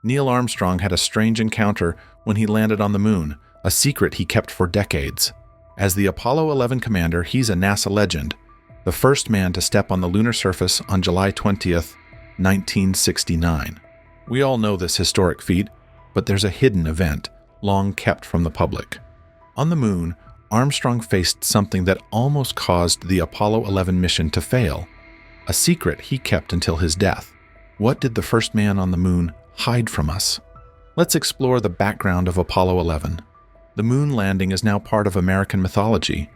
Neil Armstrong had a strange encounter when he landed on the moon, a secret he kept for decades. As the Apollo 11 commander, he's a NASA legend, the first man to step on the lunar surface on July 20th, 1969. We all know this historic feat, but there's a hidden event, long kept from the public. On the moon, Armstrong faced something that almost caused the Apollo 11 mission to fail, a secret he kept until his death. What did the first man on the moon hide from us? Let's explore the background of Apollo 11. The moon landing is now part of American mythology.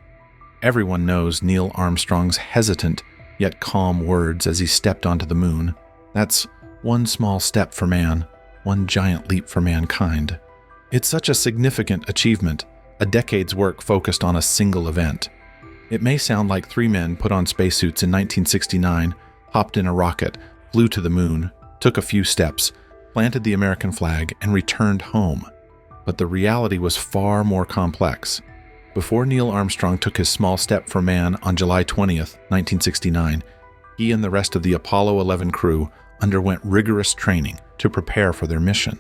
Everyone knows Neil Armstrong's hesitant yet calm words as he stepped onto the moon. That's one small step for man, one giant leap for mankind. It's such a significant achievement, a decade's work focused on a single event. It may sound like three men put on spacesuits in 1969, hopped in a rocket, flew to the moon, took a few steps, planted the American flag, and returned home. But the reality was far more complex. Before Neil Armstrong took his small step for man on July 20th, 1969, he and the rest of the Apollo 11 crew underwent rigorous training to prepare for their mission.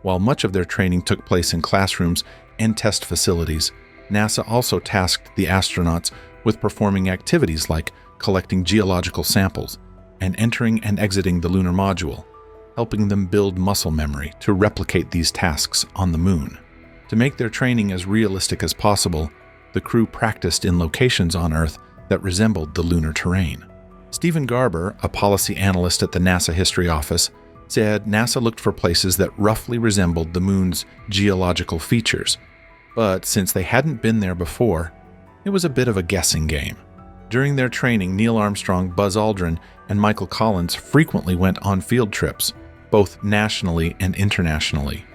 While much of their training took place in classrooms and test facilities, NASA also tasked the astronauts with performing activities like collecting geological samples and entering and exiting the lunar module, helping them build muscle memory to replicate these tasks on the moon. To make their training as realistic as possible, the crew practiced in locations on Earth that resembled the lunar terrain. Stephen Garber, a policy analyst at the NASA History Office, said NASA looked for places that roughly resembled the moon's geological features, but since they hadn't been there before, it was a bit of a guessing game. During their training, Neil Armstrong, Buzz Aldrin, and Michael Collins frequently went on field trips, both nationally and internationally.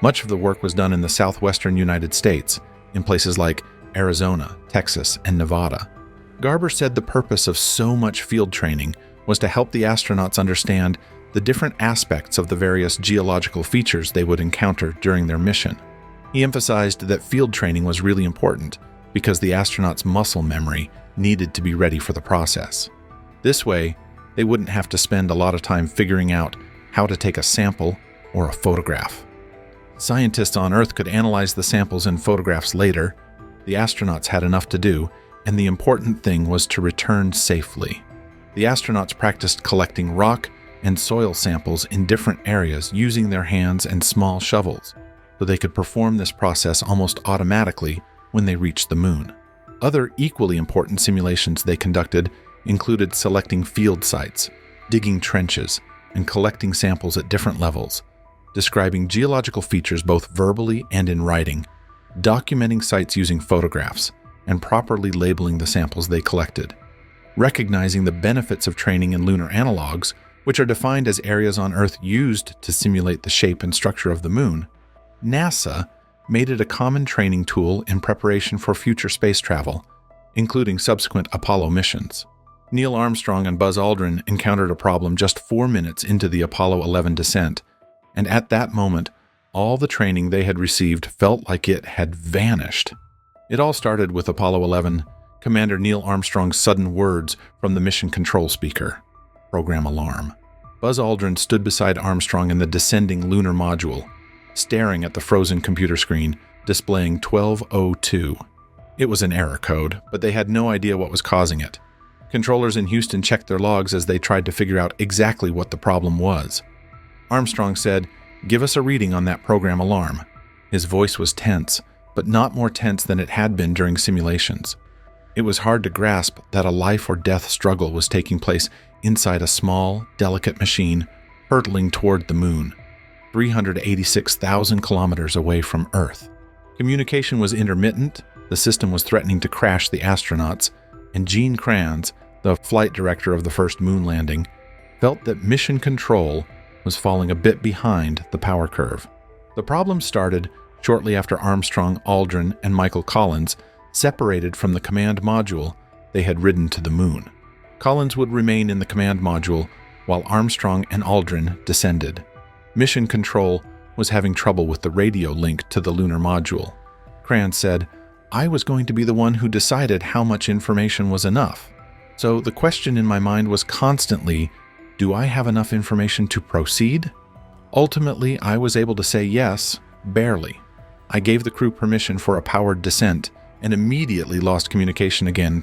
Much of the work was done in the southwestern United States, in places like Arizona, Texas, and Nevada. Garber said the purpose of so much field training was to help the astronauts understand the different aspects of the various geological features they would encounter during their mission. He emphasized that field training was really important because the astronauts' muscle memory needed to be ready for the process. This way, they wouldn't have to spend a lot of time figuring out how to take a sample or a photograph. Scientists on Earth could analyze the samples and photographs later. The astronauts had enough to do, and the important thing was to return safely. The astronauts practiced collecting rock and soil samples in different areas using their hands and small shovels, so they could perform this process almost automatically when they reached the moon. Other equally important simulations they conducted included selecting field sites, digging trenches, and collecting samples at different levels, describing geological features both verbally and in writing, documenting sites using photographs, and properly labeling the samples they collected. Recognizing the benefits of training in lunar analogs, which are defined as areas on Earth used to simulate the shape and structure of the moon, NASA made it a common training tool in preparation for future space travel, including subsequent Apollo missions. Neil Armstrong and Buzz Aldrin encountered a problem just 4 minutes into the Apollo 11 descent, and at that moment, all the training they had received felt like it had vanished. It all started with Apollo 11, Commander Neil Armstrong's sudden words from the mission control speaker. Program alarm. Buzz Aldrin stood beside Armstrong in the descending lunar module, staring at the frozen computer screen, displaying 1202. It was an error code, but they had no idea what was causing it. Controllers in Houston checked their logs as they tried to figure out exactly what the problem was. Armstrong said, "Give us a reading on that program alarm." His voice was tense, but not more tense than it had been during simulations. It was hard to grasp that a life-or-death struggle was taking place inside a small, delicate machine hurtling toward the moon, 386,000 kilometers away from Earth. Communication was intermittent, the system was threatening to crash the astronauts, and Gene Kranz, the flight director of the first moon landing, felt that mission control was falling a bit behind the power curve. The problem started shortly after Armstrong, Aldrin, and Michael Collins separated from the command module they had ridden to the moon. Collins would remain in the command module while Armstrong and Aldrin descended. Mission Control was having trouble with the radio link to the lunar module. Kranz said, "I was going to be the one who decided how much information was enough. So the question in my mind was constantly, do I have enough information to proceed? Ultimately, I was able to say yes, barely. I gave the crew permission for a powered descent and immediately lost communication again.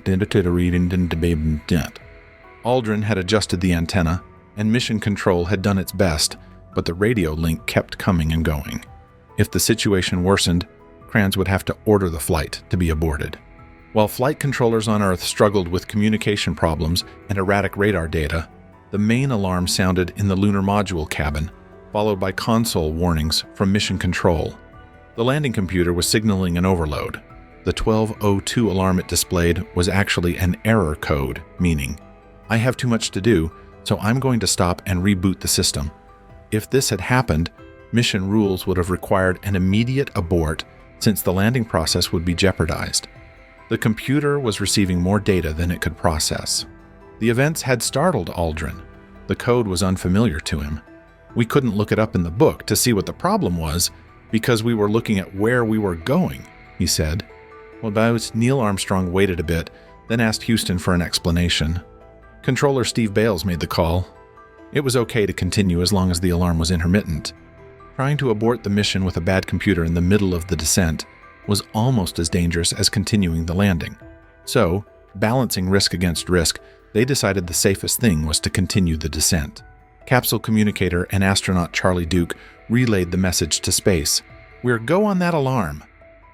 Aldrin had adjusted the antenna, and Mission Control had done its best, but the radio link kept coming and going. If the situation worsened, Kranz would have to order the flight to be aborted. While flight controllers on Earth struggled with communication problems and erratic radar data, the main alarm sounded in the lunar module cabin, followed by console warnings from Mission Control. The landing computer was signaling an overload. The 1202 alarm it displayed was actually an error code, meaning, "I have too much to do, so I'm going to stop and reboot the system." If this had happened, mission rules would have required an immediate abort since the landing process would be jeopardized. The computer was receiving more data than it could process. The events had startled Aldrin. The code was unfamiliar to him. We couldn't look it up in the book to see what the problem was because we were looking at where we were going, he said. Neil Armstrong waited a bit, then asked Houston for an explanation. Controller Steve Bales made the call. It was okay to continue as long as the alarm was intermittent. Trying to abort the mission with a bad computer in the middle of the descent was almost as dangerous as continuing the landing. So, balancing risk against risk, they decided the safest thing was to continue the descent. Capsule communicator and astronaut Charlie Duke relayed the message to space. "We're go on that alarm."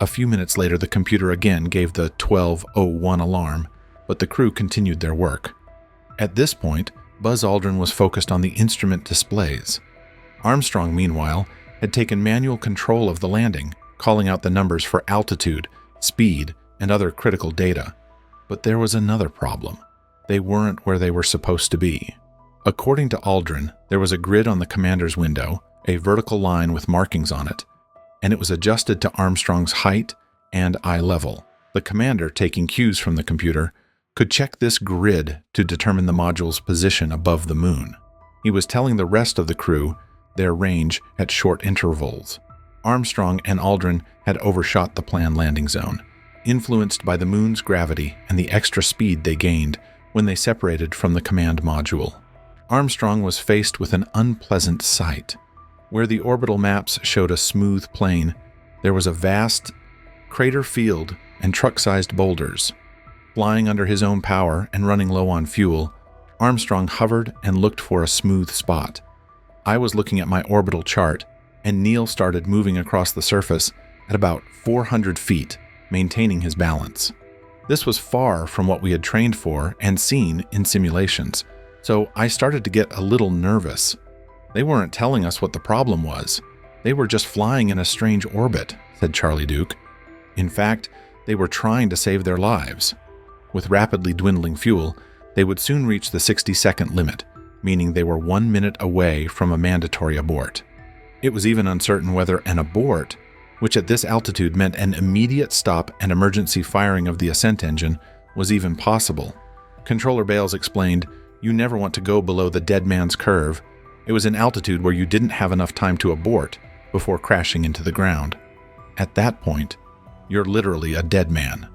A few minutes later, the computer again gave the 1201 alarm, but the crew continued their work. At this point, Buzz Aldrin was focused on the instrument displays. Armstrong, meanwhile, had taken manual control of the landing, calling out the numbers for altitude, speed, and other critical data. But there was another problem. They weren't where they were supposed to be. According to Aldrin, there was a grid on the commander's window, a vertical line with markings on it, and it was adjusted to Armstrong's height and eye level. The commander, taking cues from the computer, could check this grid to determine the module's position above the moon. He was telling the rest of the crew their range at short intervals. Armstrong and Aldrin had overshot the planned landing zone, influenced by the moon's gravity and the extra speed they gained when they separated from the command module. Armstrong was faced with an unpleasant sight. Where the orbital maps showed a smooth plain, there was a vast crater field and truck-sized boulders. Flying under his own power and running low on fuel, Armstrong hovered and looked for a smooth spot. I was looking at my orbital chart, and Neil started moving across the surface at about 400 feet, maintaining his balance. This was far from what we had trained for and seen in simulations, so I started to get a little nervous. They weren't telling us what the problem was. They were just flying in a strange orbit, said Charlie Duke. In fact, they were trying to save their lives. With rapidly dwindling fuel, they would soon reach the 60-second limit, meaning they were 1 minute away from a mandatory abort. It was even uncertain whether an abort, which at this altitude meant an immediate stop and emergency firing of the ascent engine, was even possible. Controller Bales explained, "You never want to go below the dead man's curve. It was an altitude where you didn't have enough time to abort before crashing into the ground. At that point, you're literally a dead man."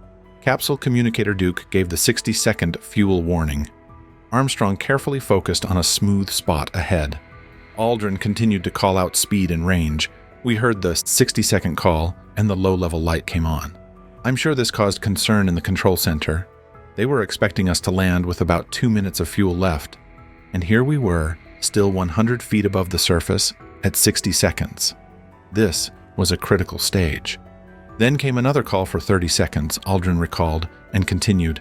Capsule communicator Duke gave the 60-second fuel warning. Armstrong carefully focused on a smooth spot ahead. Aldrin continued to call out speed and range. We heard the 60-second call, and the low-level light came on. I'm sure this caused concern in the control center. They were expecting us to land with about 2 minutes of fuel left. And here we were, still 100 feet above the surface, at 60 seconds. This was a critical stage. Then came another call for 30 seconds, Aldrin recalled, and continued.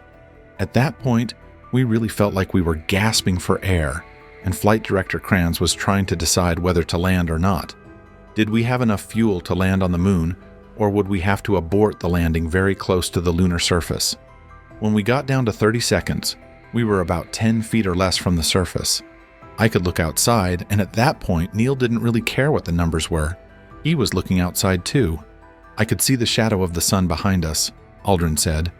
At that point, we really felt like we were gasping for air, and Flight Director Kranz was trying to decide whether to land or not. Did we have enough fuel to land on the moon, or would we have to abort the landing very close to the lunar surface? When we got down to 30 seconds, we were about 10 feet or less from the surface. I could look outside, and at that point, Neil didn't really care what the numbers were. He was looking outside too. I could see the shadow of the sun behind us, Aldrin said.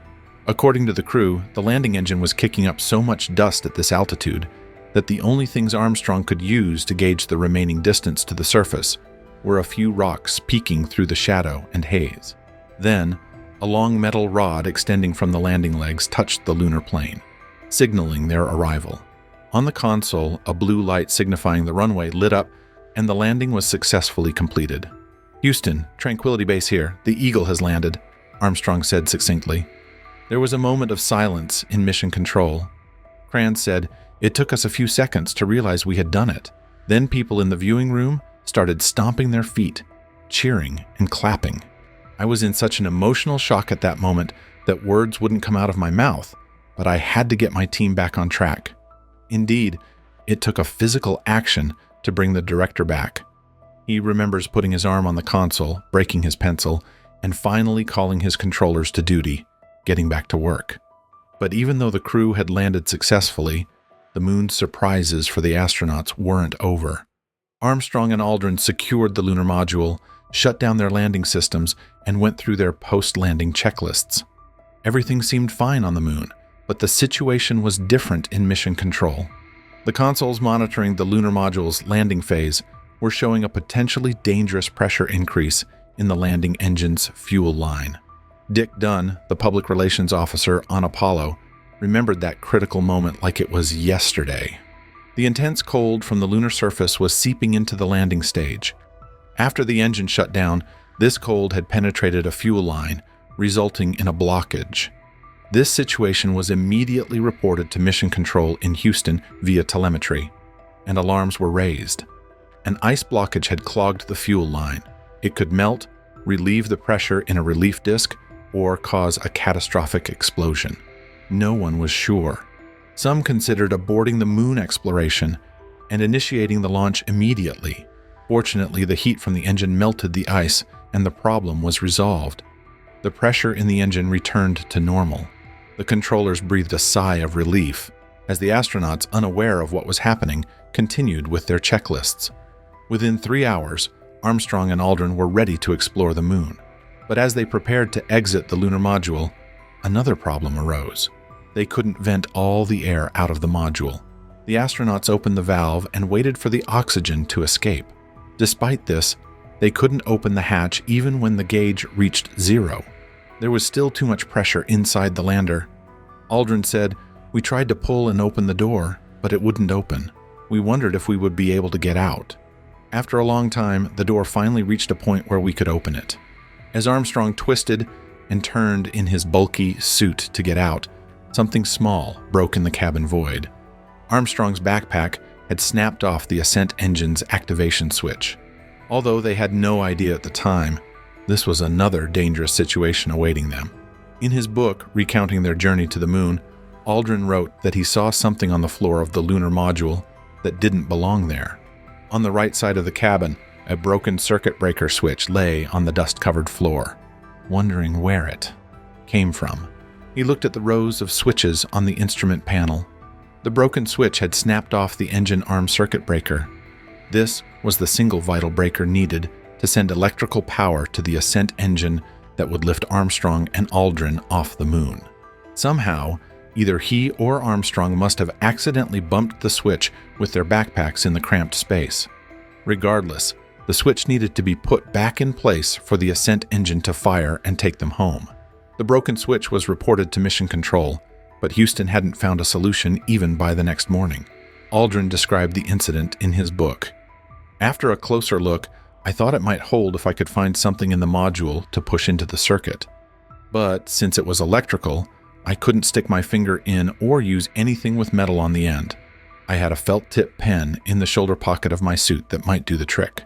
According to the crew, the landing engine was kicking up so much dust at this altitude that the only things Armstrong could use to gauge the remaining distance to the surface were a few rocks peeking through the shadow and haze. Then, a long metal rod extending from the landing legs touched the lunar plane, signaling their arrival. On the console, a blue light signifying the runway lit up and the landing was successfully completed. "Houston, Tranquility Base here. The Eagle has landed," Armstrong said succinctly. There was a moment of silence in Mission Control. Kranz said, "It took us a few seconds to realize we had done it. Then people in the viewing room started stomping their feet, cheering and clapping. I was in such an emotional shock at that moment that words wouldn't come out of my mouth, but I had to get my team back on track. Indeed, it took a physical action to bring the director back. He remembers putting his arm on the console, breaking his pencil, and finally calling his controllers to duty, getting back to work. But even though the crew had landed successfully, the moon's surprises for the astronauts weren't over. Armstrong and Aldrin secured the lunar module, shut down their landing systems, and went through their post-landing checklists. Everything seemed fine on the moon, but the situation was different in Mission Control. The consoles monitoring the lunar module's landing phase were showing a potentially dangerous pressure increase in the landing engine's fuel line. Dick Dunn, the public relations officer on Apollo, remembered that critical moment like it was yesterday. The intense cold from the lunar surface was seeping into the landing stage. After the engine shut down, this cold had penetrated a fuel line, resulting in a blockage. This situation was immediately reported to Mission Control in Houston via telemetry, and alarms were raised. An ice blockage had clogged the fuel line. It could melt, relieve the pressure in a relief disc, or cause a catastrophic explosion. No one was sure. Some considered aborting the moon exploration and initiating the launch immediately. Fortunately, the heat from the engine melted the ice, and the problem was resolved. The pressure in the engine returned to normal. The controllers breathed a sigh of relief, as the astronauts, unaware of what was happening, continued with their checklists. Within 3 hours, Armstrong and Aldrin were ready to explore the moon. But as they prepared to exit the lunar module, another problem arose. They couldn't vent all the air out of the module. The astronauts opened the valve and waited for the oxygen to escape. Despite this, they couldn't open the hatch even when the gauge reached 0. There was still too much pressure inside the lander. Aldrin said, "We tried to pull and open the door, but it wouldn't open. We wondered if we would be able to get out. After a long time, the door finally reached a point where we could open it." As Armstrong twisted and turned in his bulky suit to get out, something small broke in the cabin void. Armstrong's backpack had snapped off the ascent engine's activation switch. Although they had no idea at the time, this was another dangerous situation awaiting them. In his book recounting their journey to the moon, Aldrin wrote that he saw something on the floor of the lunar module that didn't belong there. On the right side of the cabin, a broken circuit breaker switch lay on the dust-covered floor, wondering where it came from. He looked at the rows of switches on the instrument panel. The broken switch had snapped off the engine arm circuit breaker. This was the single vital breaker needed to send electrical power to the ascent engine that would lift Armstrong and Aldrin off the moon. Somehow, either he or Armstrong must have accidentally bumped the switch with their backpacks in the cramped space. Regardless, the switch needed to be put back in place for the ascent engine to fire and take them home. The broken switch was reported to Mission Control, but Houston hadn't found a solution even by the next morning. Aldrin described the incident in his book. "After a closer look, I thought it might hold if I could find something in the module to push into the circuit. But since it was electrical, I couldn't stick my finger in or use anything with metal on the end. I had a felt-tip pen in the shoulder pocket of my suit that might do the trick.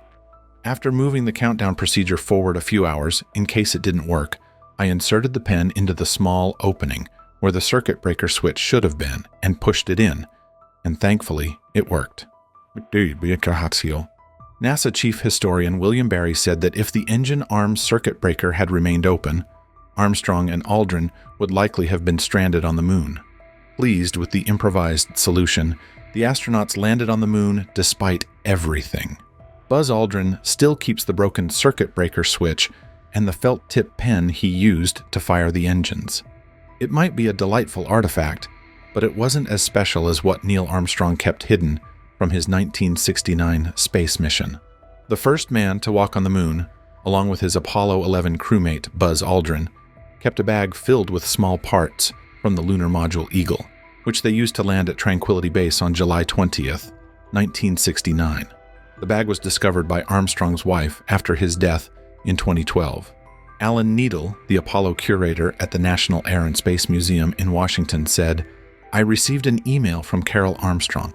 After moving the countdown procedure forward a few hours, in case it didn't work, I inserted the pen into the small opening where the circuit breaker switch should have been and pushed it in, and thankfully, it worked." NASA chief historian William Barry said that if the engine arm circuit breaker had remained open, Armstrong and Aldrin would likely have been stranded on the moon. Pleased with the improvised solution, the astronauts landed on the moon despite everything. Buzz Aldrin still keeps the broken circuit breaker switch and the felt-tip pen he used to fire the engines. It might be a delightful artifact, but it wasn't as special as what Neil Armstrong kept hidden from his 1969 space mission. The first man to walk on the moon, along with his Apollo 11 crewmate Buzz Aldrin, kept a bag filled with small parts from the lunar module Eagle, which they used to land at Tranquility Base on July 20th, 1969. The bag was discovered by Armstrong's wife after his death in 2012. Alan Needle, the Apollo curator at the National Air and Space Museum in Washington, said, "I received an email from Carol Armstrong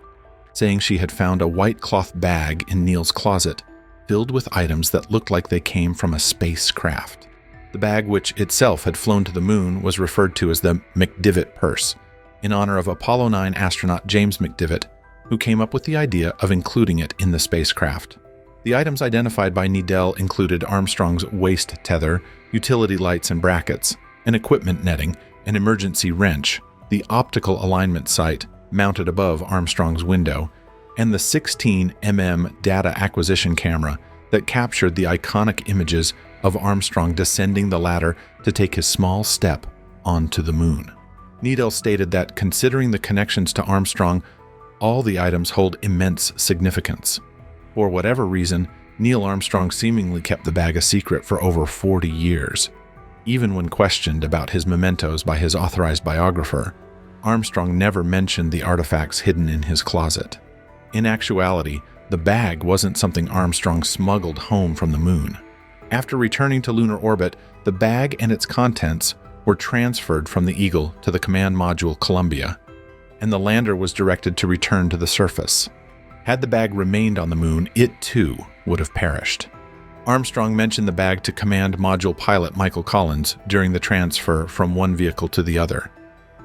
saying she had found a white cloth bag in Neil's closet filled with items that looked like they came from a spacecraft." The bag, which itself had flown to the moon, was referred to as the McDivitt purse, in honor of Apollo 9 astronaut James McDivitt, who came up with the idea of including it in the spacecraft. The items identified by Needle included Armstrong's waist tether, utility lights and brackets, an equipment netting, an emergency wrench, the optical alignment sight mounted above Armstrong's window, and the 16mm data acquisition camera that captured the iconic images of Armstrong descending the ladder to take his small step onto the moon. Needle stated that, considering the connections to Armstrong, all the items hold immense significance. For whatever reason, Neil Armstrong seemingly kept the bag a secret for over 40 years. Even when questioned about his mementos by his authorized biographer, Armstrong never mentioned the artifacts hidden in his closet. In actuality, the bag wasn't something Armstrong smuggled home from the moon. After returning to lunar orbit, the bag and its contents were transferred from the Eagle to the command module Columbia, and the lander was directed to return to the surface. Had the bag remained on the moon, it too would have perished. Armstrong mentioned the bag to command module pilot Michael Collins during the transfer from one vehicle to the other.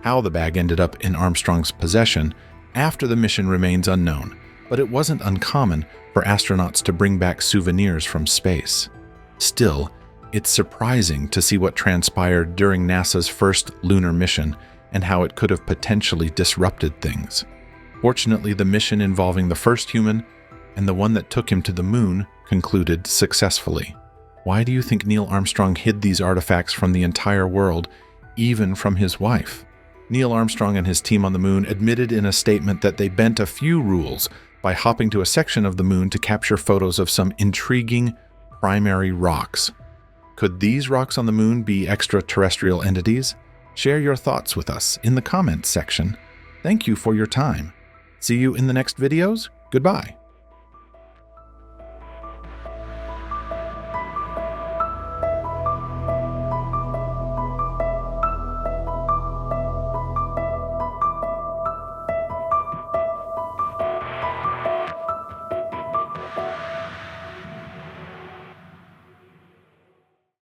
How the bag ended up in Armstrong's possession after the mission remains unknown, but it wasn't uncommon for astronauts to bring back souvenirs from space. Still, it's surprising to see what transpired during NASA's first lunar mission and how it could have potentially disrupted things. Fortunately, the mission involving the first human and the one that took him to the moon concluded successfully. Why do you think Neil Armstrong hid these artifacts from the entire world, even from his wife? Neil Armstrong and his team on the moon admitted in a statement that they bent a few rules by hopping to a section of the moon to capture photos of some intriguing primary rocks. Could these rocks on the moon be extraterrestrial entities? Share your thoughts with us in the comments section. Thank you for your time. See you in the next videos. Goodbye.